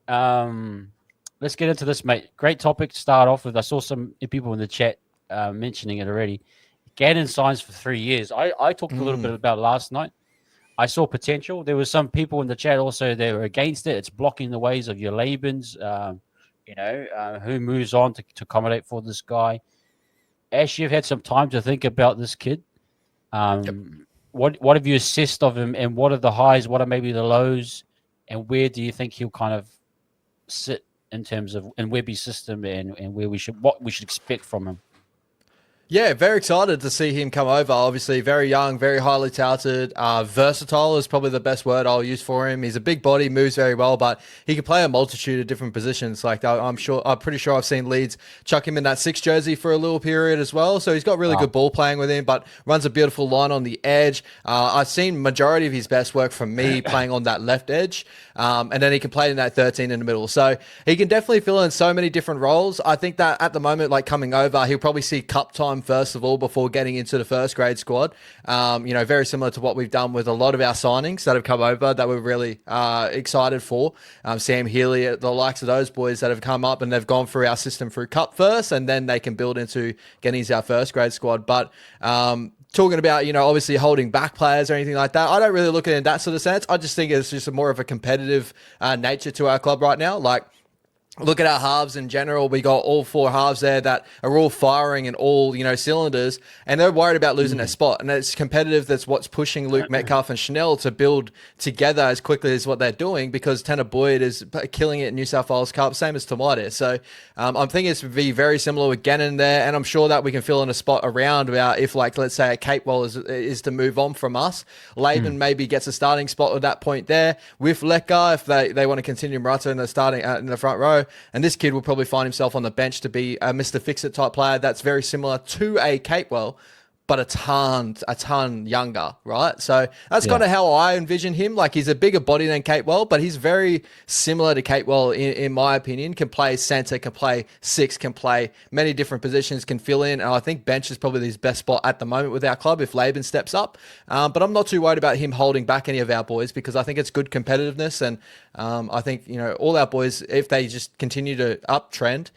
let's get into this, mate. Great topic to start off with. I saw some people in the chat mentioning it already. Gannon signs for 3 years. I talked a little bit about it last night. I saw potential. There were some people in the chat also that were against it. It's blocking the ways of your Labans. Who moves on to accommodate for this guy. Ash, you've had some time to think about this kid. Yep. What have you assessed of him, and what are the highs? What are maybe the lows, and where do you think he'll kind of sit in terms of in Webby's system and where what we should expect from him? Yeah, very excited to see him come over. Obviously, very young, very highly touted. Versatile is probably the best word I'll use for him. He's a big body, moves very well, but he can play a multitude of different positions. Like I'm pretty sure I've seen Leeds chuck him in that 6 jersey for a little period as well. So he's got really Wow. good ball playing with him, but runs a beautiful line on the edge. I've seen majority of his best work from me playing on that left edge, and then he can play in that 13 in the middle. So he can definitely fill in so many different roles. I think that at the moment, like coming over, he'll probably see cup time first of all before getting into the first grade squad. Very similar to what we've done with a lot of our signings that have come over that we're really excited for. Sam Healy, the likes of those boys that have come up and they've gone through our system through cup first, and then they can build into getting into our first grade squad. But talking about, obviously holding back players or anything like that, I don't really look at it in that sort of sense. I just think it's just more of a competitive nature to our club right now. Like, look at our halves in general. We got all 4 halves there that are all firing in all, cylinders, and they're worried about losing their spot. And it's competitive. That's what's pushing Luke Metcalf and Chanel to build together as quickly as what they're doing, because Tanner Boyd is killing it in New South Wales Cup, same as Tamate. So I'm thinking it's to be very similar with Gannon there, and I'm sure that we can fill in a spot around about if, like, let's say a Capewell is to move on from us. Laban maybe gets a starting spot at that point there with Lekka if they want to continue Murata in the starting in the front row. And this kid will probably find himself on the bench to be a Mr. Fix-It type player that's very similar to a Capewell, but a ton younger, right? So that's kind Yeah. of how I envision him. Like, he's a bigger body than Capewell, but he's very similar to Capewell in my opinion. Can play centre, can play 6, can play many different positions, can fill in. And I think bench is probably his best spot at the moment with our club if Laban steps up. But I'm not too worried about him holding back any of our boys, because I think it's good competitiveness. And I think, all our boys, if they just continue to uptrend,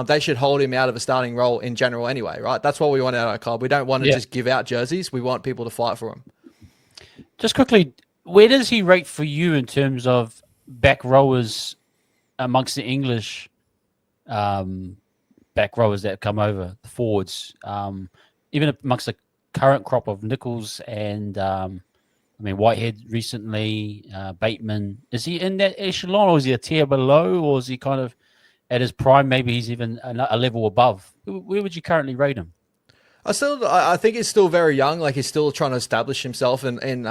they should hold him out of a starting role in general anyway, right? That's what we want out of our club. We don't want to Yeah. just give out jerseys. We want people to fight for them. Just quickly, where does he rate for you in terms of back rowers amongst the English um, back rowers that come over, the forwards, even amongst the current crop of Nichols and Whitehead recently, Bateman. Is he in that echelon, or is he a tier below, or is he kind of at his prime? Maybe he's even a level above. Where would you currently rate him? I think he's still very young. Like, he's still trying to establish himself in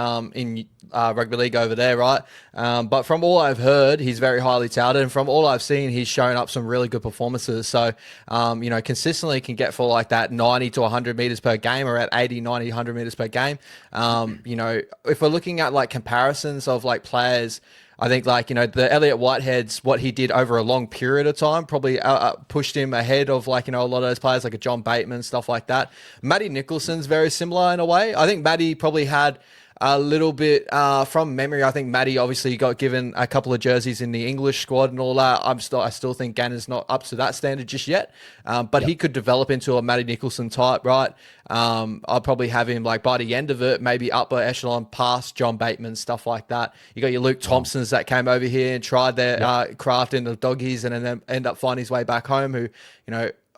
rugby league over there, right? But from all I've heard, he's very highly touted, and from all I've seen, he's shown up some really good performances. So, consistently can get for like that 90 to 100 meters per game, or at 80, 90, 100 meters per game. If we're looking at like comparisons of like players, I think, like, the Elliot Whitehead's, what he did over a long period of time probably pushed him ahead of, like, a lot of those players like a John Bateman, stuff like that. Matty Nicholson's very similar in a way. I think Matty probably had a little bit from memory. I think Matty obviously got given a couple of jerseys in the English squad and all that. I still think Gannon's not up to that standard just yet, but Yep. he could develop into a Matty Nicholson type, right? I'll probably have him, like, by the end of it, maybe upper echelon past John Bateman, stuff like that. You got your Luke Wow. Thompsons that came over here and tried their Yep. craft in the doggies, and then end up finding his way back home. Who,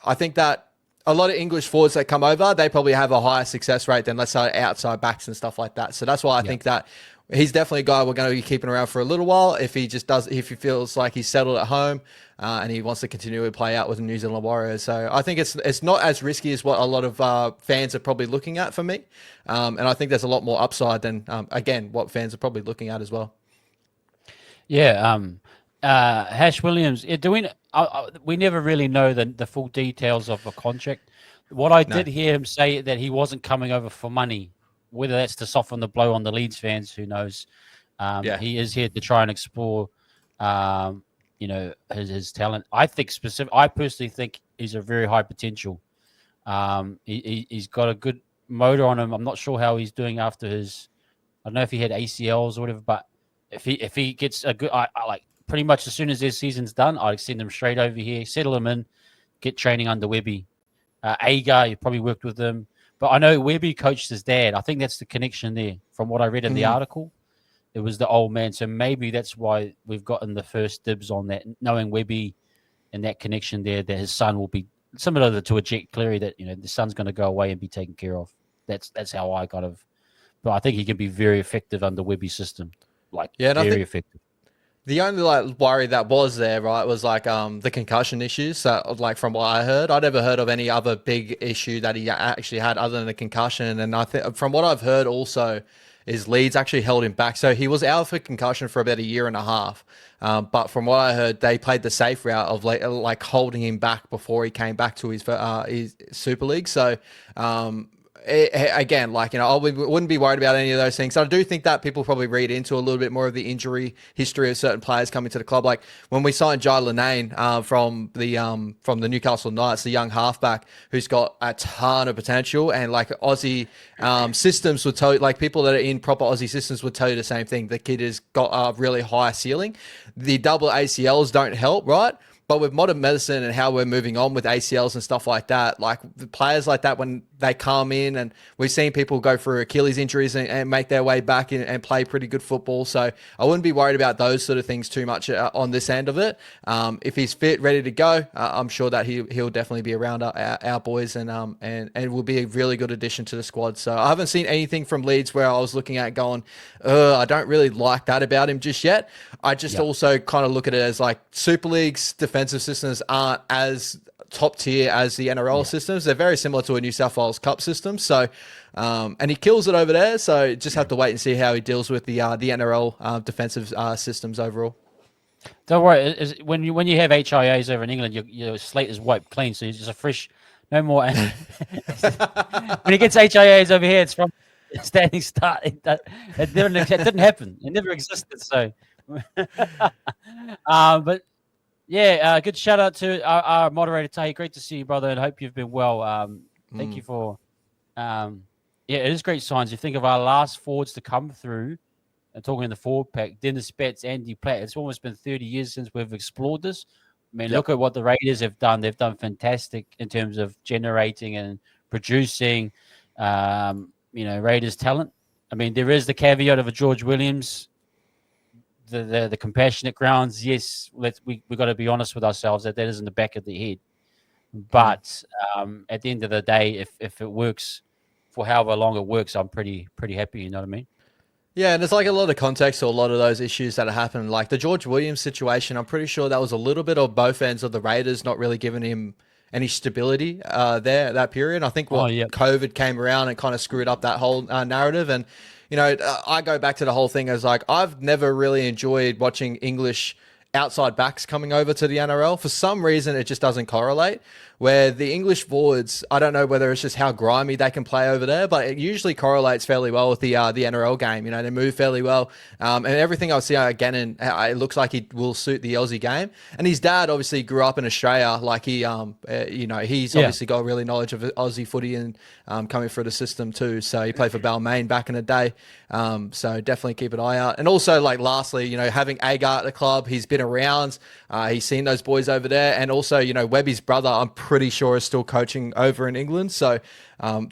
I think that a lot of English forwards that come over, they probably have a higher success rate than, let's say, outside backs and stuff like that. So that's why I Yep. think that he's definitely a guy we're going to be keeping around for a little while. If he feels like he's settled at home, and he wants to continue to play out with the New Zealand Warriors. So I think it's not as risky as what a lot of fans are probably looking at for me. And I think there's a lot more upside than, again, what fans are probably looking at as well. Yeah. Hash Williams. Yeah, we never really know the full details of a contract. What I No. did hear him say that he wasn't coming over for money. Whether that's to soften the blow on the Leeds fans, who knows? Yeah. He is here to try and explore, his talent. I personally think he's a very high potential. He's got a good motor on him. I'm not sure how he's doing after his. I don't know if he had ACLs or whatever, but if he gets a good, I like pretty much as soon as their season's done, I'd send them straight over here, settle them in, get training under Webby. Agar, you probably worked with them. But I know Webby coached his dad. I think that's the connection there. From what I read in the article, it was the old man. So maybe that's why we've gotten the first dibs on that, knowing Webby and that connection there, that his son will be similar to a Jet Cleary, that the son's going to go away and be taken care of. That's how I kind of. But I think he can be very effective under Webby's system, very effective. The only worry that was there, right, was the concussion issues. So from what I heard, I'd never heard of any other big issue that he actually had other than the concussion. And I think from what I've heard also is Leeds actually held him back. So he was out for concussion for about a year and a half. But from what I heard, they played the safe route of holding him back before he came back to his Super League. So again, I wouldn't be worried about any of those things. I do think that people probably read into a little bit more of the injury history of certain players coming to the club. Like when we signed Jai Lanane from the Newcastle Knights, the young halfback who's got a ton of potential, and Aussie systems would tell you, people that are in proper Aussie systems would tell you the same thing. The kid has got a really high ceiling. The double ACLs don't help, right? But with modern medicine and how we're moving on with ACLs and stuff like that, the players like that, when they come in, and we've seen people go through Achilles injuries and make their way back and play pretty good football. So I wouldn't be worried about those sort of things too much on this end of it. If he's fit, ready to go, I'm sure that he'll definitely be around our boys and will be a really good addition to the squad. So I haven't seen anything from Leeds where I was looking at going, I don't really like that about him just yet. I just also kind of look at it as Super League's defensive systems aren't as top tier as the NRL systems. They're very similar to a New South Wales Cup system. So, and he kills it over there. So just have to wait and see how he deals with the NRL defensive systems overall. Don't worry. When you have HIAs over in England, your slate is wiped clean. So you're just a fresh, no more. When he gets HIAs over here, it's from standing start. It didn't happen. It never existed. So, but. Yeah, good shout out to our moderator, Tahi. Great to see you, brother, and hope you've been well. Thank you for, it is great signs. You think of our last forwards to come through, and talking in the forward pack, Dennis Betts, Andy Platt. It's almost been 30 years since we've explored this. I mean, look at what the Raiders have done. They've done fantastic in terms of generating and producing, Raiders talent. I mean, there is the caveat of a George Williams. The compassionate grounds, yes, we got to be honest with ourselves that is in the back of the head. But at the end of the day, if it works for however long it works, I'm pretty happy. You know what I mean? Yeah, and there's a lot of context to a lot of those issues that have happened. Like the George Williams situation, I'm pretty sure that was a little bit of both ends of the Raiders not really giving him any stability there at that period. I think COVID came around and kind of screwed up that whole narrative. And I go back to the whole thing as I've never really enjoyed watching English outside backs coming over to the NRL. For some reason, it just doesn't correlate. Where the English forwards, I don't know whether it's just how grimy they can play over there, but it usually correlates fairly well with the NRL game. They move fairly well. And everything I see Gannon, it looks like he will suit the Aussie game. And his dad obviously grew up in Australia. He's obviously got really knowledge of Aussie footy and coming through the system too. So he played for Balmain back in the day. So definitely keep an eye out. And also, lastly, having Agar at the club, he's been around. He's seen those boys over there. And also, Webby's brother, I'm pretty sure is still coaching over in England. So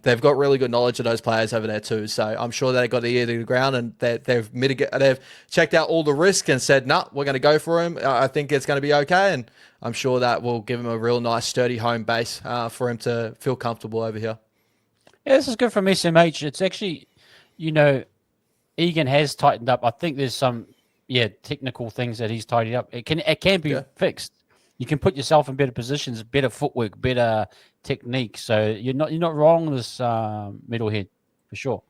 they've got really good knowledge of those players over there too. So I'm sure they got the ear to the ground and they've checked out all the risk and said, nah, we're going to go for him. I think it's going to be okay. And I'm sure that will give him a real nice, sturdy home base for him to feel comfortable over here. Yeah, this is good from SMH. It's actually, Egan has tightened up. I think there's some, technical things that he's tidied up. It can be fixed. You can put yourself in better positions, better footwork, better technique. So you're not wrong this middlehead for sure.